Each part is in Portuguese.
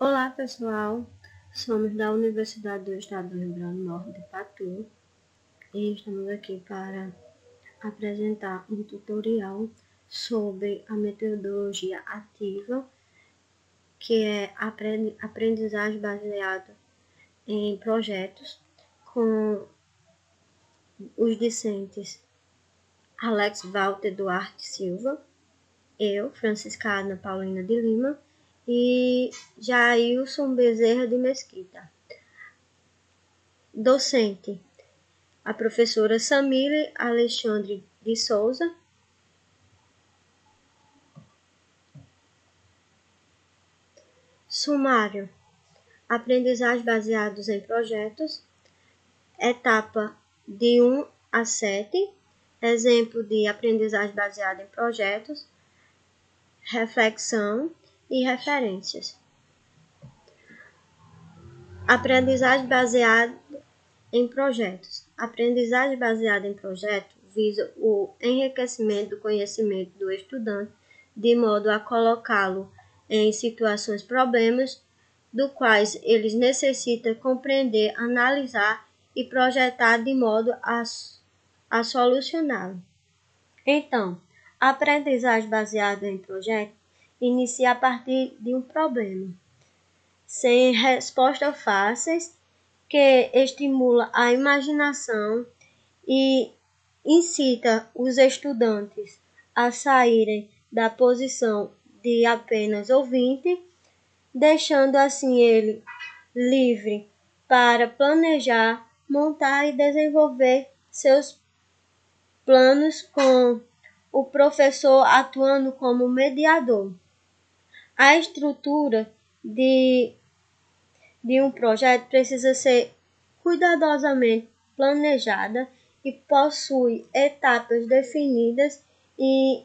Olá pessoal, somos da Universidade do Estado do Rio Grande do Norte de Patu e estamos aqui para apresentar um tutorial sobre a metodologia ativa, que é aprendizagem baseada em projetos, com os discentes Alex Walter Duarte Silva, eu, Francisca Ana Paulina de Lima, e Jailson Bezerra de Mesquita. Docente, a professora Samile Alexandre de Souza. Sumário, aprendizagem baseados em projetos, etapa de 1 a 7, exemplo de aprendizagem baseada em projetos, reflexão e referências. Aprendizagem baseada em projetos. Aprendizagem baseada em projeto visa o enriquecimento do conhecimento do estudante, de modo a colocá-lo em situações, problemas, do quais eles necessitam compreender, analisar e projetar de modo a solucioná-lo. Então, a aprendizagem baseada em projeto inicia a partir de um problema, sem respostas fáceis, que estimula a imaginação e incita os estudantes a saírem da posição de apenas ouvinte, deixando assim ele livre para planejar, montar e desenvolver seus planos, com o professor atuando como mediador. A estrutura de um projeto precisa ser cuidadosamente planejada e possui etapas definidas e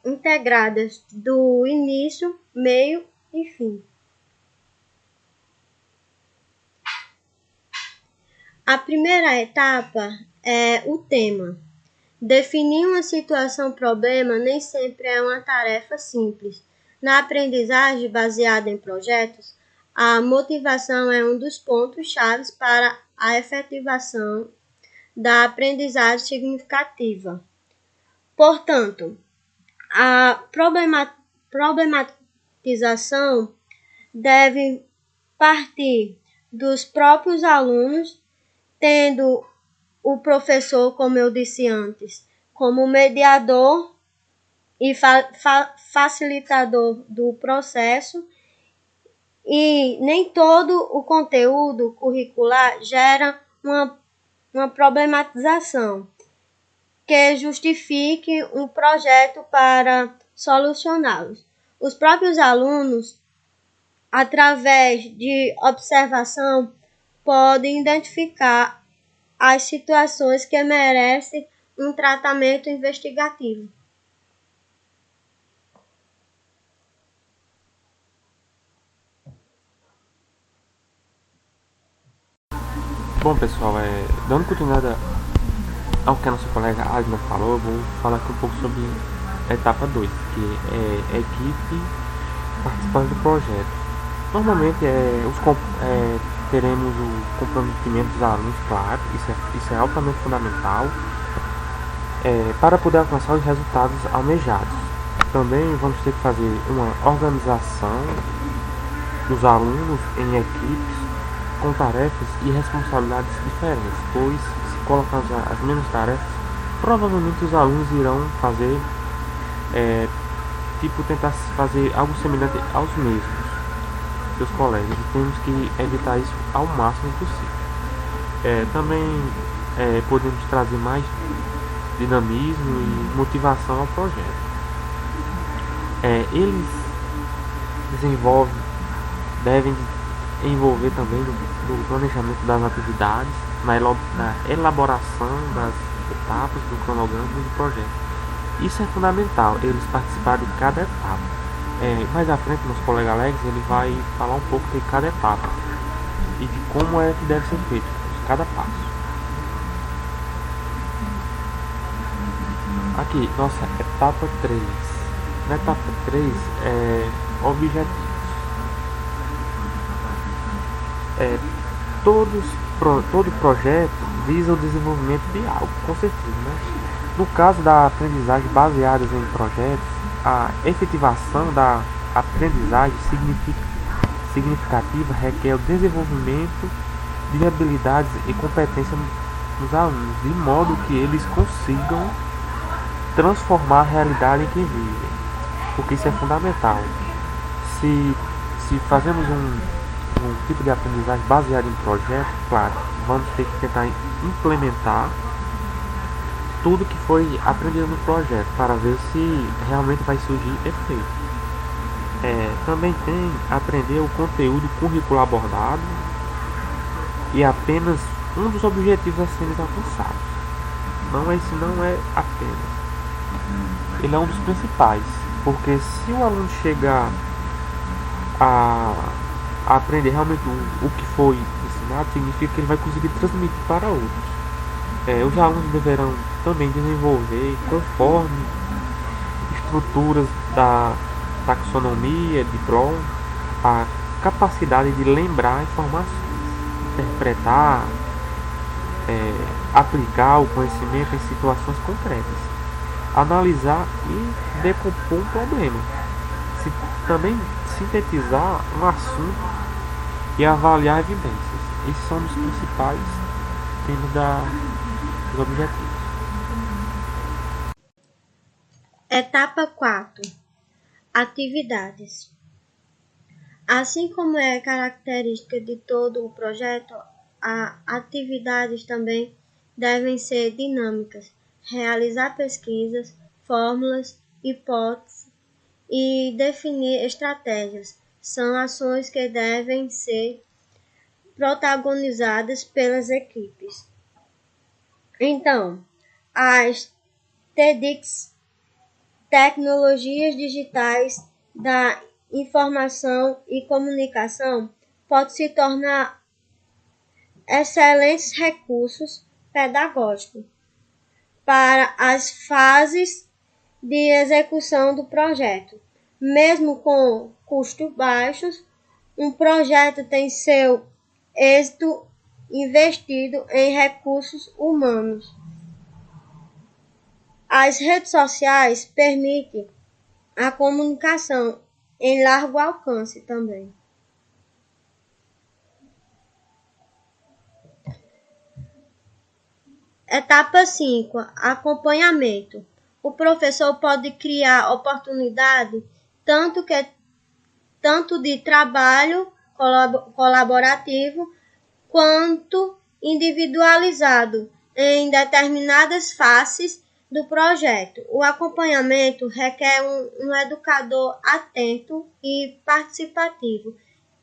integradas do início, meio e fim. A primeira etapa é o tema. Definir uma situação-problema nem sempre é uma tarefa simples. Na aprendizagem baseada em projetos, a motivação é um dos pontos-chave para a efetivação da aprendizagem significativa. Portanto, a problematização deve partir dos próprios alunos, tendo o professor, como eu disse antes, como mediador e facilitador do processo, e nem todo o conteúdo curricular gera uma problematização que justifique um projeto para solucioná-los. Os próprios alunos, através de observação, podem identificar as situações que merecem um tratamento investigativo. Bom pessoal, dando continuidade ao que a nossa colega Adna falou, eu vou falar aqui um pouco sobre a etapa 2, que é a equipe participando do projeto. Normalmente teremos o comprometimento dos alunos, claro, isso é altamente fundamental para poder alcançar os resultados almejados. Também vamos ter que fazer uma organização dos alunos em equipes com tarefas e responsabilidades diferentes, pois se colocarmos as mesmas tarefas, provavelmente os alunos irão fazer tentar fazer algo semelhante aos mesmos seus colegas, e temos que evitar isso ao máximo possível. Também podemos trazer mais dinamismo e motivação ao projeto. Eles devem envolver também no planejamento das atividades, na elaboração das etapas do cronograma do projeto. Isso é fundamental, eles participarem de cada etapa. Mais à frente, nosso colega Alex, ele vai falar um pouco de cada etapa e de como é que deve ser feito cada passo. Aqui, nossa etapa 3. Na etapa 3, objetivos. Todo projeto visa o desenvolvimento de algo, com certeza, né? No caso da aprendizagem baseada em projetos, a efetivação da aprendizagem significativa requer o desenvolvimento de habilidades e competências nos alunos, de modo que eles consigam transformar a realidade em que vivem, porque isso é fundamental. Se fazemos um tipo de aprendizagem baseada em projeto, claro, vamos ter que tentar implementar tudo que foi aprendido no projeto para ver se realmente vai surgir efeito. Também tem aprender o conteúdo curricular abordado e apenas um dos objetivos a serem alcançados. Esse não é apenas. Ele é um dos principais, porque se o aluno chegar a aprender realmente o que foi ensinado, significa que ele vai conseguir transmitir para outros. Os alunos deverão também desenvolver, conforme estruturas da taxonomia de Bloom, a capacidade de lembrar informações, interpretar, aplicar o conhecimento em situações concretas, analisar e decompor um problema, também sintetizar um assunto e avaliar evidências. Esses são os principais temas dos objetivos. Etapa 4. Atividades. Assim como é característica de todo o projeto, as atividades também devem ser dinâmicas, realizar pesquisas, fórmulas, hipóteses e definir estratégias. São ações que devem ser protagonizadas pelas equipes. Então, as TDICs, tecnologias digitais da informação e comunicação, podem se tornar excelentes recursos pedagógicos para as fases de execução do projeto. Mesmo com custos baixos, um projeto tem seu êxito investido em recursos humanos. As redes sociais permitem a comunicação em largo alcance também. Etapa 5. Acompanhamento. O professor pode criar oportunidade tanto de trabalho colaborativo quanto individualizado em determinadas fases do projeto. O acompanhamento requer um educador atento e participativo,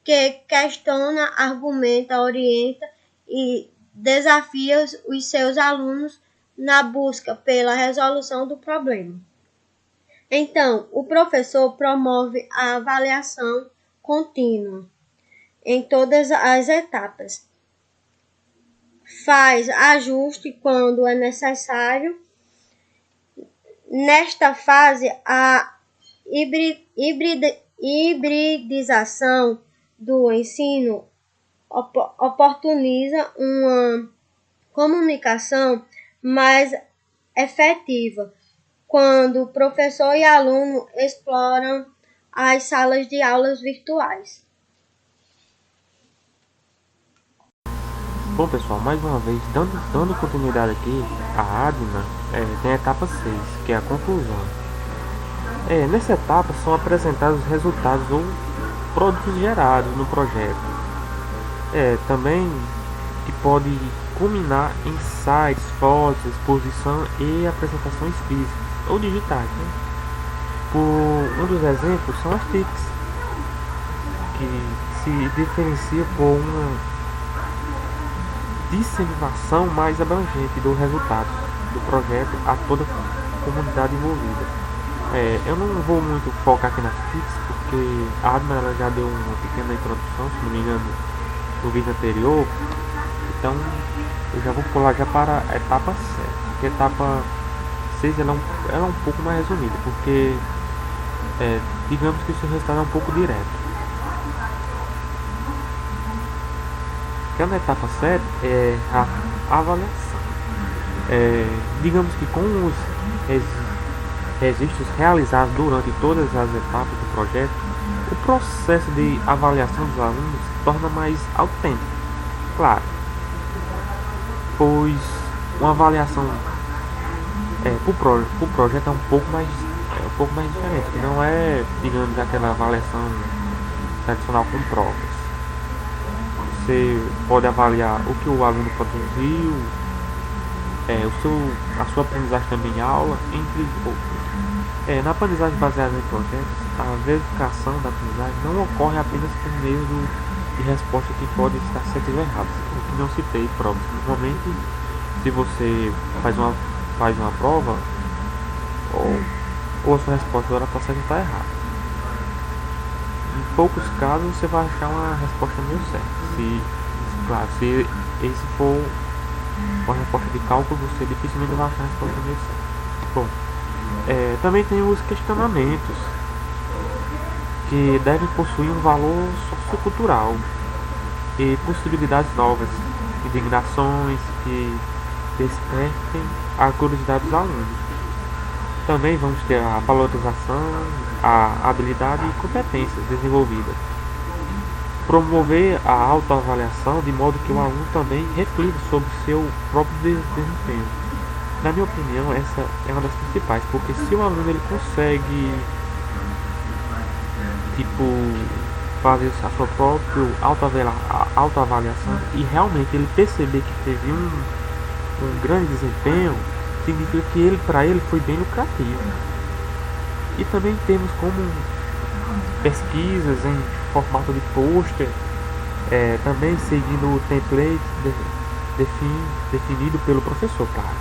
que questiona, argumenta, orienta e desafia os seus alunos na busca pela resolução do problema. Então, o professor promove a avaliação contínua em todas as etapas. Faz ajuste quando é necessário. Nesta fase, a hibridização do ensino oportuniza uma comunicação mais efetiva, quando professor e aluno exploram as salas de aulas virtuais. Bom, pessoal, mais uma vez, dando continuidade aqui, a ADNA tem a etapa 6, que é a conclusão. Nessa etapa são apresentados os resultados ou produtos gerados no projeto. Também que pode culminar em sites, fotos, exposição e apresentações físicas ou digitais. Um dos exemplos são as TICs, que se diferencia por uma disseminação mais abrangente do resultado do projeto a toda a comunidade envolvida. Eu não vou muito focar aqui nas TICs, porque a Adma já deu uma pequena introdução, se não me engano, no vídeo anterior. Então eu já vou pular já para a etapa 7, porque a etapa 6 ela é um pouco mais resumida, porque digamos que o seu resultado é um pouco direto. Que na etapa 7 é a avaliação. Digamos que com os registros realizados durante todas as etapas do projeto, o processo de avaliação dos alunos se torna mais autêntico, claro, pois uma avaliação pro projeto é um pouco mais diferente, que não é, digamos, aquela avaliação tradicional com provas. Você pode avaliar o que o aluno produziu, a sua aprendizagem também em aula, entre outros. Na aprendizagem baseada em projetos, a verificação da aprendizagem não ocorre apenas por meio de resposta que pode estar certas ou erradas, o que não citei provas. Normalmente, se você faz uma prova, ou a sua resposta ela está certa ou está errada. Em poucos casos você vai achar uma resposta meio certa. Se esse for uma resposta de cálculo, você dificilmente vai achar a resposta meio certa. Bom, também tem os questionamentos, que devem possuir um valor sociocultural e possibilidades novas, indignações que despertem a curiosidade dos alunos. Também vamos ter a valorização, a habilidade e competências desenvolvidas. Promover a autoavaliação de modo que o aluno também reflita sobre seu próprio desempenho. Na minha opinião, essa é uma das principais, porque se o aluno ele consegue fazer a sua própria autoavaliação e realmente ele perceber que teve um grande desempenho, significa que para ele foi bem lucrativo. E também temos como pesquisas em formato de pôster, também seguindo o template definido pelo professor, claro.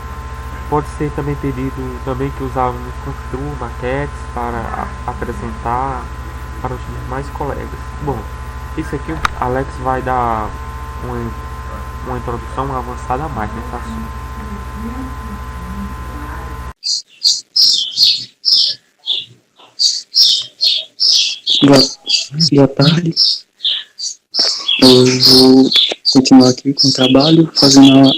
Pode ser também pedido também que os alunos construam maquetes para apresentar para os demais colegas. Bom, isso aqui o Alex vai dar uma introdução avançada a mais nesse assunto. Boa tarde. Eu vou continuar aqui com o trabalho, fazendo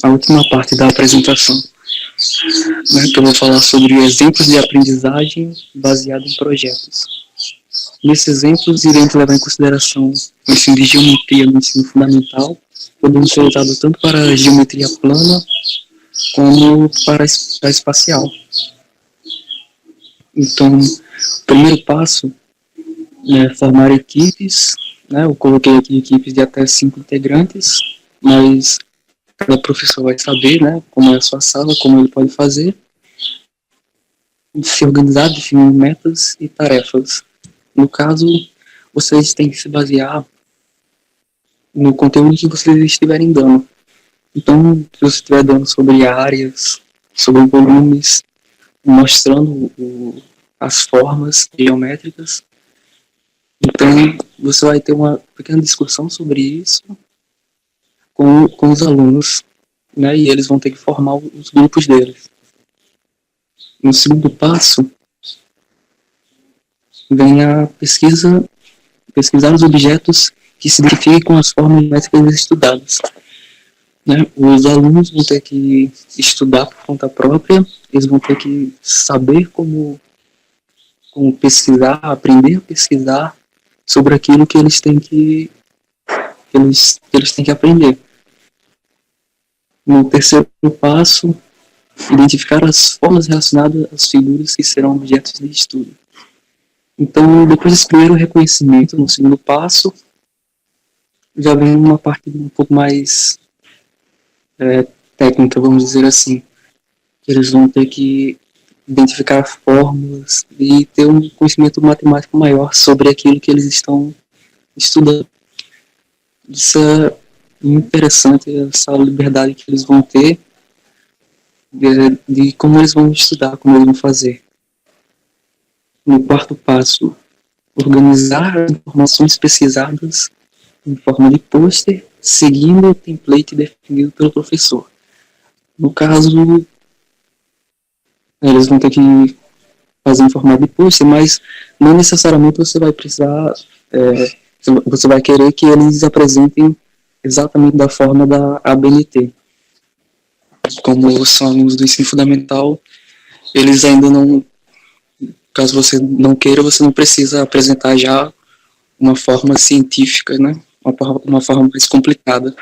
a última parte da apresentação. Que eu vou falar sobre exemplos de aprendizagem baseado em projetos. Nesses exemplos, iremos levar em consideração o ensino de geometria no ensino fundamental, podendo ser usado tanto para a geometria plana como para a espacial. Então, o primeiro passo é formar equipes. Eu coloquei aqui equipes de até 5 integrantes, mas cada professor vai saber, como é a sua sala, como ele pode fazer. Se organizar, definir metas e tarefas. No caso, vocês têm que se basear no conteúdo que vocês estiverem dando. Então, se você estiver dando sobre áreas, sobre volumes, mostrando as formas geométricas, então você vai ter uma pequena discussão sobre isso com os alunos, e eles vão ter que formar os grupos deles. No segundo passo, vem a pesquisar os objetos que se identifiquem com as formas geométricas estudadas. Os alunos vão ter que estudar por conta própria, eles vão ter que saber como pesquisar, aprender a pesquisar sobre aquilo que eles têm que aprender. No terceiro passo, identificar as formas relacionadas às figuras que serão objetos de estudo. Então, depois desse primeiro reconhecimento, no segundo passo, já vem uma parte um pouco mais técnica, vamos dizer assim. Eles vão ter que identificar fórmulas e ter um conhecimento matemático maior sobre aquilo que eles estão estudando. Isso é interessante, essa liberdade que eles vão ter de como eles vão estudar, como eles vão fazer. No quarto passo, organizar as informações pesquisadas em forma de pôster, seguindo o template definido pelo professor. No caso, eles vão ter que fazer em formato de post, mas não necessariamente você vai precisar, você vai querer que eles apresentem exatamente da forma da ABNT. Como são alunos do ensino fundamental, eles ainda não, caso você não queira, você não precisa apresentar já uma forma científica, né? Uma forma mais complicada.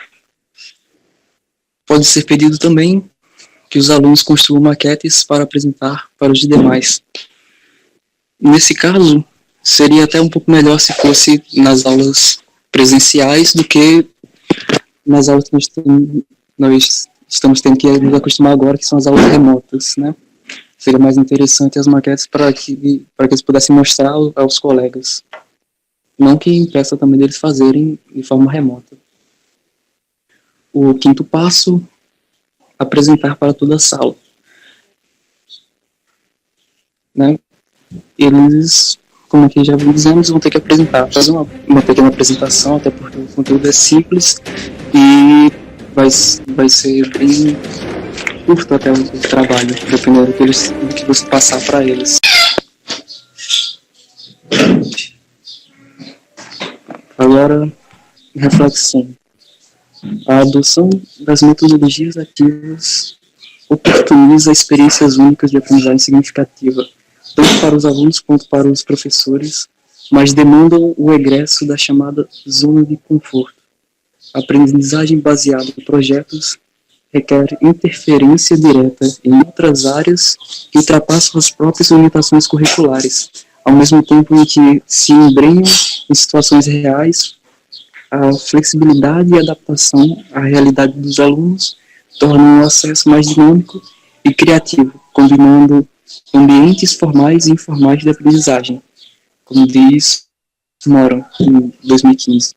Pode ser pedido também que os alunos construam maquetes para apresentar para os demais. Nesse caso, seria até um pouco melhor se fosse nas aulas presenciais do que nas aulas que nós estamos tendo que nos acostumar agora, que são as aulas remotas, né? Seria mais interessante as maquetes para que eles pudessem mostrar aos colegas. Não que impeça também deles fazerem de forma remota. O quinto passo, apresentar para toda a sala. Né? Eles, como aqui já dizemos, vão ter que apresentar, fazer uma pequena apresentação, até porque o conteúdo é simples e vai ser bem curto até o trabalho, dependendo do que você passar para eles. Agora, reflexão. A adoção das metodologias ativas oportuniza experiências únicas de aprendizagem significativa, tanto para os alunos quanto para os professores, mas demandam o egresso da chamada zona de conforto. A aprendizagem baseada em projetos requer interferência direta em outras áreas que ultrapassam as próprias limitações curriculares, ao mesmo tempo em que se embrenham em situações reais. A flexibilidade e adaptação à realidade dos alunos tornam o acesso mais dinâmico e criativo, combinando ambientes formais e informais de aprendizagem, como diz Moran, em 2015.